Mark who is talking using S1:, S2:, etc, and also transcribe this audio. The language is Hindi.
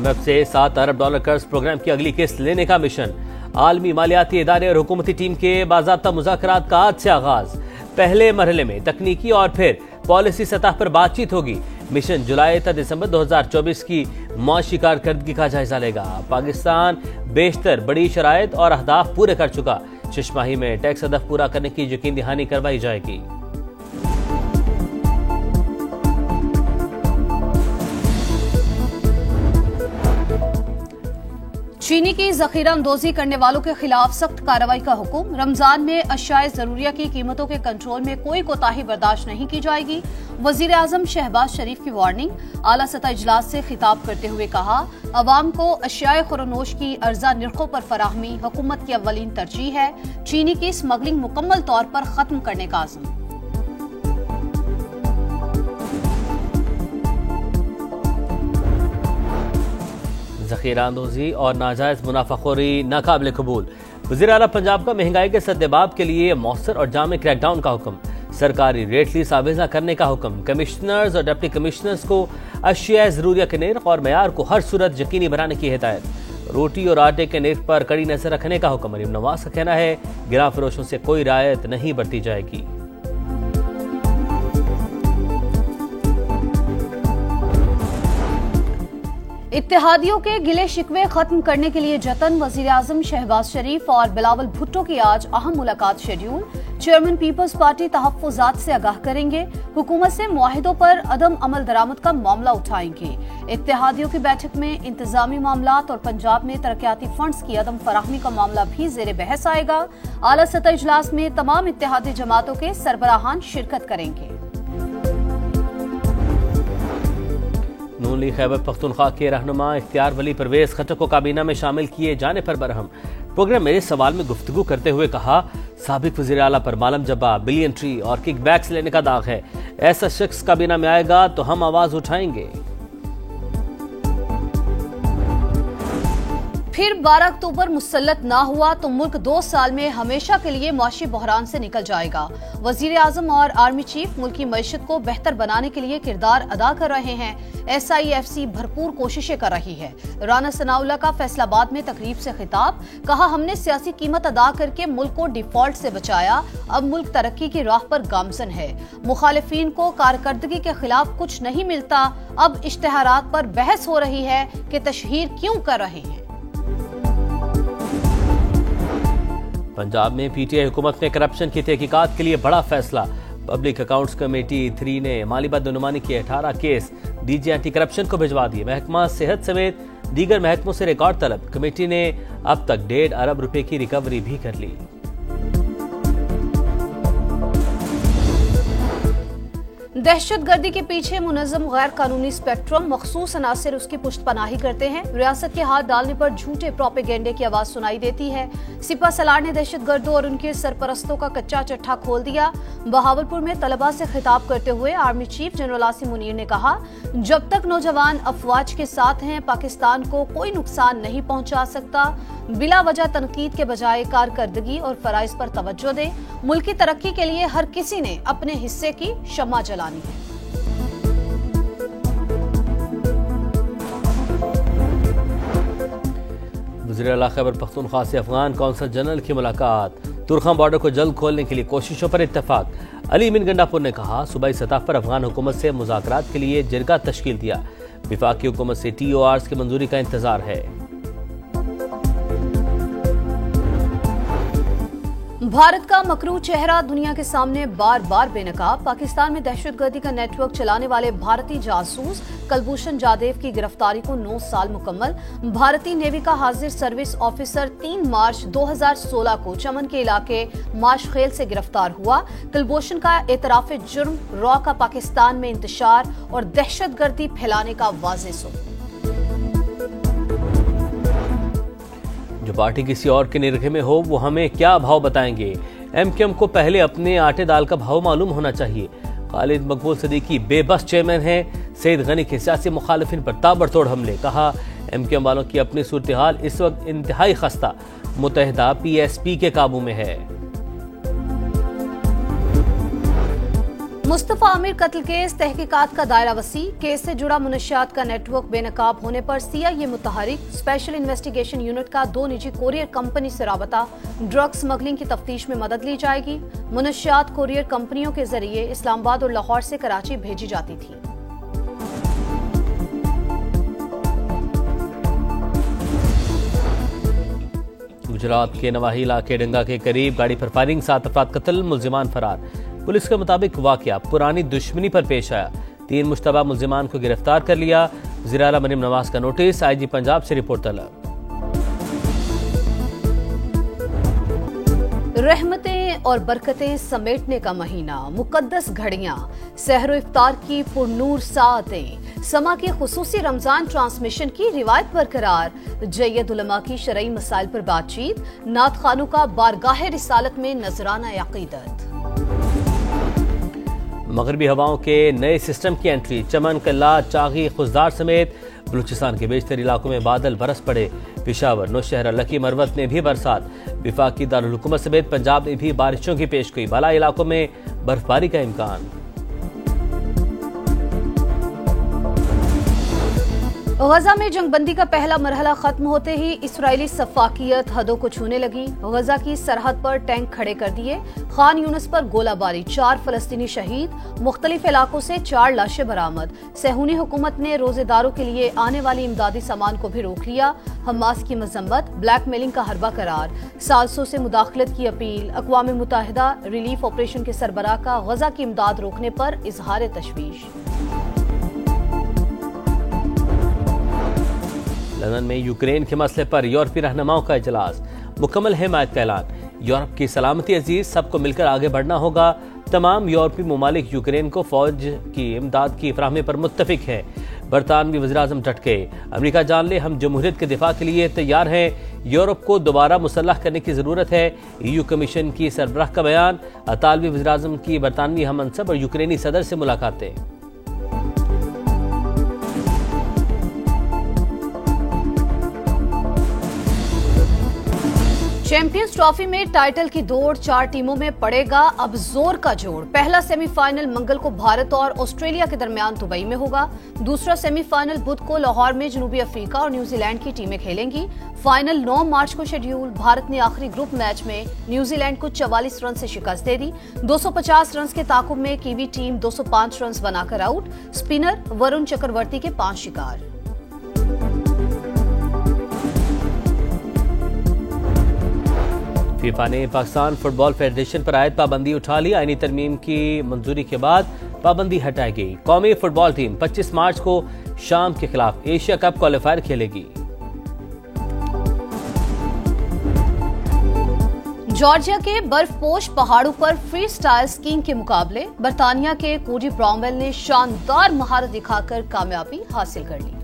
S1: IMF से $7 अरब कर्ज प्रोग्राम की अगली किस्त लेने का मिशन। आलमी मालियाती इदारे और हुकूमती टीम के बाज़ाब्ता मुज़ाकरात का आज से आगाज। पहले मरहले में तकनीकी और फिर पॉलिसी सतह पर बातचीत होगी। मिशन जुलाई तक दिसंबर 2024 की माशी कारकर्दगी का जायजा लेगा। पाकिस्तान बेशतर बड़ी शराइत और अहदाफ पूरे कर चुका। 6 माही में टैक्स हदफ पूरा करने की यकीन दहानी करवाई जाएगी।
S2: चीनी की जखीरा अंदोजी करने वालों के खिलाफ सख्त कार्रवाई का हुक्म। रमजान में अशियाए जरूरिया की कीमतों के कंट्रोल में कोई कोताही बर्दाश्त नहीं की जाएगी। वजीर आजम शहबाज शरीफ की वार्निंग। आला सतह इजलास से खिताब करते हुए कहा, अवाम को अशियाए खुरनोश की अर्जा निर्खों पर फराहमी हुकूमत की अव्वलीन तरजीह है। चीनी की स्मगलिंग मुकम्मल तौर पर खत्म करने का आज़म।
S1: ज़ख़ीरा अंदोज़ी और नाजायज़ मुनाफाखोरी नाकाबिल कबूल। वज़ीर आला पंजाब का महंगाई के सद्देबाब के लिए मौसर और जामे क्रैकडाउन का हुक्म। सरकारी रेट लीज आवेजा करने का हुक्म। कमिश्नर्स और डिप्टी कमिश्नर्स को अशिया ज़रूरिया के निर्ख और मयार को हर सूरत यकीनी बनाने की हिदायत। रोटी और आटे के निर्ख पर कड़ी नजर रखने का हुक्म। मरीम नवाज का कहना है, गिरा फरोशों से कोई रियायत नहीं बरती जाएगी।
S2: इत्तेहादियों के गिले शिकवे खत्म करने के लिए जतन। वजीर आजम शहबाज शरीफ और बिलावल भुट्टो की आज अहम मुलाकात शेड्यूल। चेयरमैन पीपल्स पार्टी तहफ्फुजात से आगाह करेंगे। हुकूमत से मुआहिदों पर अदम अमल दरामद का मामला उठाएंगे। इत्तेहादियों की बैठक में इंतजामी मामलात और पंजाब में तरक्याती फंड्स की अदम फराहमी का मामला भी जेर बहस आएगा। आला सतह इजलास में तमाम इत्तेहादी जमातों के सरबराहान शिरकत करेंगे।
S1: नून लीग खैबर पख्तूनख्वा के रहनुमा इख्तियार वली परवेज खट्टर को काबीना में शामिल किए जाने पर बरहम। प्रोग्राम मेरे सवाल में गुफ्तगू करते हुए कहा, साबिक वज़ीर आला पर मालम जब्बा, बिलियन ट्री और किक बैक्स लेने का दाग है। ऐसा शख्स काबीना में आएगा तो हम आवाज उठाएंगे।
S2: फिर 12 अक्टूबर मुसल्लत ना हुआ तो मुल्क 2 साल में हमेशा के लिए मुआशी बहरान से निकल जाएगा। वजीर आजम और आर्मी चीफ मुल्क की मईशत को बेहतर बनाने के लिए किरदार अदा कर रहे हैं। SIFC भरपूर कोशिशें कर रही है। राना सनाउल्लाह का फैसलाबाद में तकरीब से खिताब। कहा, हमने सियासी कीमत अदा करके मुल्क को डिफॉल्ट से बचाया। अब मुल्क तरक्की की राह पर गामजन है। मुखालिफिन को कारकर्दगी के खिलाफ कुछ नहीं मिलता। अब इश्तेहारात पर बहस हो रही है कि तशहीर क्यों कर रहे हैं।
S1: पंजाब में PTI हुकूमत में करप्शन की तहकीकात के लिए बड़ा फैसला। पब्लिक अकाउंट्स कमेटी 3 ने माली बदनुमानी के 18 केस DG एंटी करप्शन को भिजवा दिए। महकमा सेहत समेत दीगर महकमों से रिकॉर्ड तलब। कमेटी ने अब तक 1.5 अरब रुपए की रिकवरी भी कर ली।
S2: दहशतगर्दी के पीछे मुनज़्ज़म गैर कानूनी स्पेक्ट्रम मखसूस अनासिर उसकी पुष्टपनाही करते हैं। रियासत के हाथ डालने पर झूठे प्रोपेगेंडे की आवाज सुनाई देती है। सिपा सलार ने दहशतगर्दों और उनके सरपरस्तों का कच्चा चट्टा खोल दिया। बहावलपुर में तलबा से खिताब करते हुए army chief general Asim Munir ने कहा, जब तक नौजवान अफवाज के साथ हैं पाकिस्तान को कोई नुकसान नहीं पहुंचा सकता। बिला वजह तनकीद के बजाय कारकर्दगी और फराइज पर तवज्जो दे। मुल्क की तरक्की के लिए हर किसी ने अपने हिस्से की शम्मा जलानी है।
S1: वज़ीर आला खैबर पख्तूनख्वा से अफगान कौंसल जनरल की मुलाकात। तुर्खम बॉर्डर को जल्द खोलने के लिए कोशिशों पर इत्तेफाक। अली मीन गंडापुर ने कहा, सूबाई सतह पर अफगान हुकूमत से मुज़ाकरात के लिए जिरगा तश्कील दिया। विफाकी हुकूमत से TORs की मंजूरी का इंतजार है।
S2: भारत का मकरू चेहरा दुनिया के सामने बार बार बेनकाब। पाकिस्तान में दहशतगर्दी का नेटवर्क चलाने वाले भारतीय जासूस कलभूषण जादेव की गिरफ्तारी को 9 साल मुकम्मल। भारतीय नेवी का हाजिर सर्विस ऑफिसर 3 मार्च 2016 को चमन के इलाके माशखेल से गिरफ्तार हुआ। कलभूषण का एतराफ जुर्म, रॉ का पाकिस्तान में इंतशार और दहशतगर्दी फैलाने का वाज़ेह सबूत।
S1: जो पार्टी किसी और के निरखे में हो वो हमें क्या भाव बताएंगे। MQM को पहले अपने आटे दाल का भाव मालूम होना चाहिए। खालिद मकबूल सदीकी बेबस चेयरमैन हैं। सईद गनी के सियासी मुखालिफिन पर ताबड़तोड़ हमले। कहा, MQM वालों की अपनी सूरत हाल इस वक्त इंतहाई खस्ता। मुत्तहिदा PSP के काबू में है।
S2: मुस्तफा आमिर कत्ल केस तहकीकात का दायरा वसी। केस से जुड़ा मुनशियात का नेटवर्क बेनकाब होने पर सीआईए मुतहरिक। स्पेशल इन्वेस्टिगेशन यूनिट का 2 निजी कोरियर कंपनी से राबता। ड्रग स्मगलिंग की तफ्तीश में मदद ली जाएगी। मुनशियात कोरियर कंपनियों के जरिए इस्लामाबाद और लाहौर से कराची भेजी जाती थी।
S1: गुजरात के नवाही इलाके डंगा के करीब गाड़ी पर फायरिंग, 7 अफराद कत्ल, मुल्जिमान फरार। पुलिस के मुताबिक वाकया पुरानी दुश्मनी पर पेश आया। 3 मुश्तबा मुल्जिमान को गिरफ्तार कर लिया। वज़ीर आला मरीम नवाज का नोटिस, आईजी पंजाब से रिपोर्ट तलब।
S2: रहमतें और बरकतें समेटने का महीना, मुकद्दस घड़ियां, सहरो इफ्तार की पुरनूर सातें, समा के खुसूसी रमजान ट्रांसमिशन की रिवायत बरकरार, जय्यद उलमा की शरई मसाइल पर बातचीत, नात खानों का बारगाह रिसालत में नजराना अकीदत।
S1: मगरबी हवाओं के नए सिस्टम की एंट्री, चमन, कल्ला, चागी, खुजदार समेत बलूचिस्तान के बेशतर इलाकों में बादल बरस पड़े। पेशावर, नौशहरा, लकी, मरवत में भी बरसात। विफाकी दारुल हुकूमत समेत पंजाब में भी बारिशों की पेशगोई, बाला इलाकों में बर्फबारी का इम्कान।
S2: गजा में जंगबंदी का पहला मरहला खत्म होते ही इसराइली सफाकियत हदों को छूने लगी। गजा की सरहद पर टैंक खड़े कर दिए। खान यूनिस पर गोलाबारी, 4 फलस्तीनी शहीद। मुख्तलिफ इलाकों से 4 लाशें बरामद। सहूनी हुकूमत ने रोजेदारों के लिए आने वाली इमदादी सामान को भी रोक लिया। हमास की मजम्मत, ब्लैकमेलिंग का हरबा करार। सालसों से मुदाखलत की अपील। अक़वाम मुत्तहिदा रिलीफ ऑपरेशन के सरबराह का गजा की इमदाद रोकने पर इजहार तशवीश।
S1: लंदन में यूक्रेन के मसले पर यूरोपीय रहनुमाओं का इजलास, मुकम्मल हिमायत का ऐलान। यूरोप की सलामती अजीज, सबको मिलकर आगे बढ़ना होगा। तमाम यूरोपीय ममालिक यूक्रेन को फौज की इमदाद की फराहमी पर मुत्तफिक हैं। बरतानवी वज़ीर-ए-आज़म टटके, अमेरिका जान ले हम जमहूरियत के दिफा के लिए तैयार हैं। यूरोप को दोबारा मुसल्लह करने की जरूरत है। EU कमीशन की सरबराह का बयान। अतालवी वज़ीर-ए-आज़म की बरतानवी हम मनसब और यूक्रेनी सदर से मुलाकातें।
S2: चैंपियंस ट्रॉफी में टाइटल की दौड़, 4 टीमों में पड़ेगा अब जोर का जोड़। पहला सेमीफाइनल मंगल को भारत और ऑस्ट्रेलिया के दरमियान दुबई में होगा। दूसरा सेमीफाइनल बुध को लाहौर में जनूबी अफ्रीका और न्यूजीलैंड की टीमें खेलेंगी। फाइनल 9 मार्च को शेड्यूल। भारत ने आखिरी ग्रुप मैच में न्यूजीलैंड को 44 रन से शिकस्त दे दी। 250 रन के ताकुब में कीवी टीम 205 रन बनाकर आउट। स्पिनर वरुण चक्रवर्ती के 5 शिकार।
S1: फीफा ने पाकिस्तान फुटबॉल फेडरेशन पर आयद पाबंदी उठा ली। आईनी तरमीम की मंजूरी के बाद पाबंदी हटाई गई। कौमी फुटबॉल टीम 25 मार्च को शाम के खिलाफ एशिया कप क्वालिफायर खेलेगी।
S2: जॉर्जिया के बर्फपोश पहाड़ों पर फ्री स्टाइल स्कीइंग के मुकाबले। बरतानिया के कोडी ब्रामवेल ने शानदार महारत दिखाकर कामयाबी हासिल कर ली।